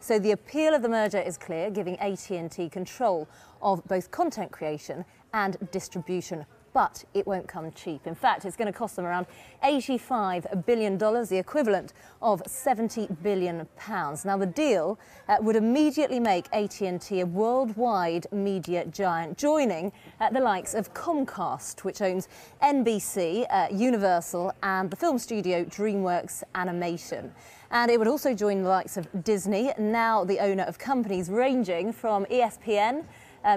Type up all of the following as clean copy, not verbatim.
So the appeal of the merger is clear, giving AT&T control of both content creation and distribution. But it won't come cheap. In fact, it's going to cost them around $85 billion, the equivalent of £70 billion. Now, the deal would immediately make AT&T a worldwide media giant, joining the likes of Comcast, which owns NBC, Universal, and the film studio DreamWorks Animation. And it would also join the likes of Disney, now the owner of companies ranging from ESPN,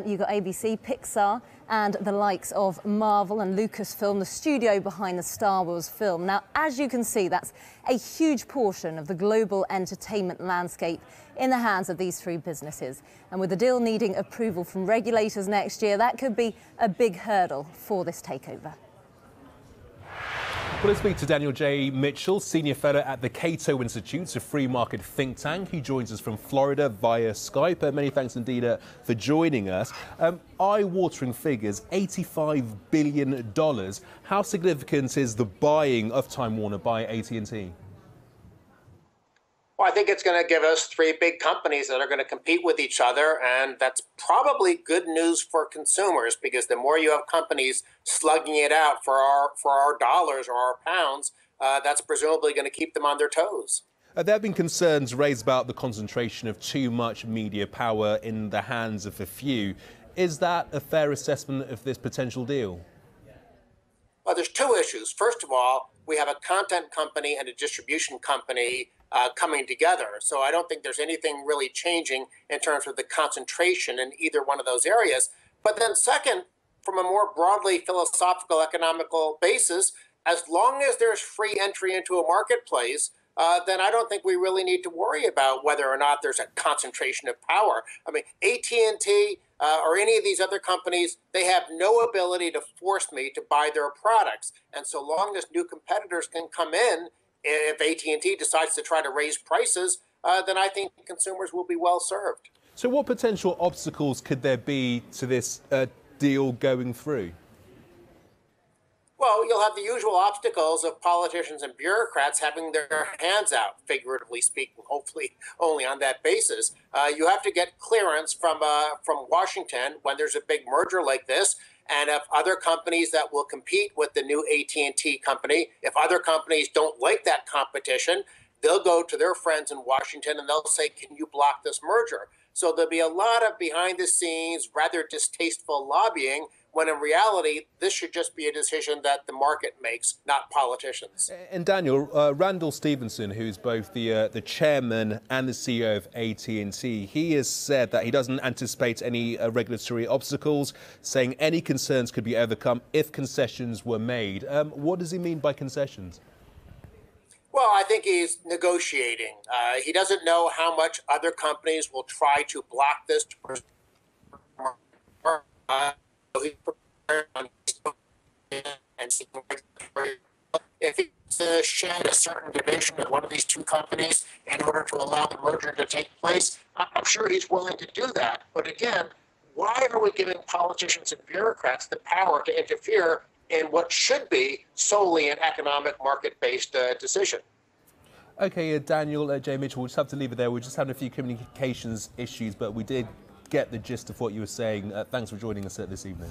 you've got ABC, Pixar, and the likes of Marvel and Lucasfilm, the studio behind the Star Wars film. Now, as you can see, that's a huge portion of the global entertainment landscape in the hands of these three businesses. And with the deal needing approval from regulators next year, that could be a big hurdle for this takeover. Well, let's speak to Daniel J. Mitchell, Senior Fellow at the Cato Institute, a free market think tank. He joins us from Florida via Skype. Many thanks indeed for joining us. Eye-watering figures, $85 billion. How significant is the buying of Time Warner by AT&T? Well, I think it's going to give us three big companies that are going to compete with each other, and that's probably good news for consumers, because the more you have companies slugging it out for our dollars or our pounds, that's presumably going to keep them on their toes. There have been concerns raised about the concentration of too much media power in the hands of a few. Is that a fair assessment of this potential deal? Well, there's two issues. First of all, we have a content company and a distribution company coming together. So I don't think there's anything really changing in terms of the concentration in either one of those areas. But then second, from a more broadly philosophical, economical basis, as long as there's free entry into a marketplace, then I don't think we really need to worry about whether or not there's a concentration of power. I mean, AT&T or any of these other companies, they have no ability to force me to buy their products. And so long as new competitors can come in, if AT&T decides to try to raise prices, then I think consumers will be well served. So what potential obstacles could there be to this deal going through? Well, you'll have the usual obstacles of politicians and bureaucrats having their hands out, figuratively speaking, hopefully only on that basis. You have to get clearance from Washington when there's a big merger like this. And if other companies that will compete with the new AT&T company, if other companies don't like that competition, they'll go to their friends in Washington and they'll say, can you block this merger? So there'll be a lot of behind-the-scenes, rather distasteful lobbying, when in reality, this should just be a decision that the market makes, not politicians. And Daniel, Randall Stephenson, who's both the chairman and the CEO of AT&T, he has said that he doesn't anticipate any regulatory obstacles, saying any concerns could be overcome if concessions were made. What does he mean by concessions? Well, I think he's negotiating. He doesn't know how much other companies will try to block this. If it's to shed a certain division of one of these two companies in order to allow the merger to take place, I'm sure he's willing to do that. But again, why are we giving politicians and bureaucrats the power to interfere in what should be solely an economic market-based decision? OK, Daniel J. Mitchell, we'll just have to leave it there. We're just having a few communications issues, but we did get the gist of what you were saying. Thanks for joining us this evening.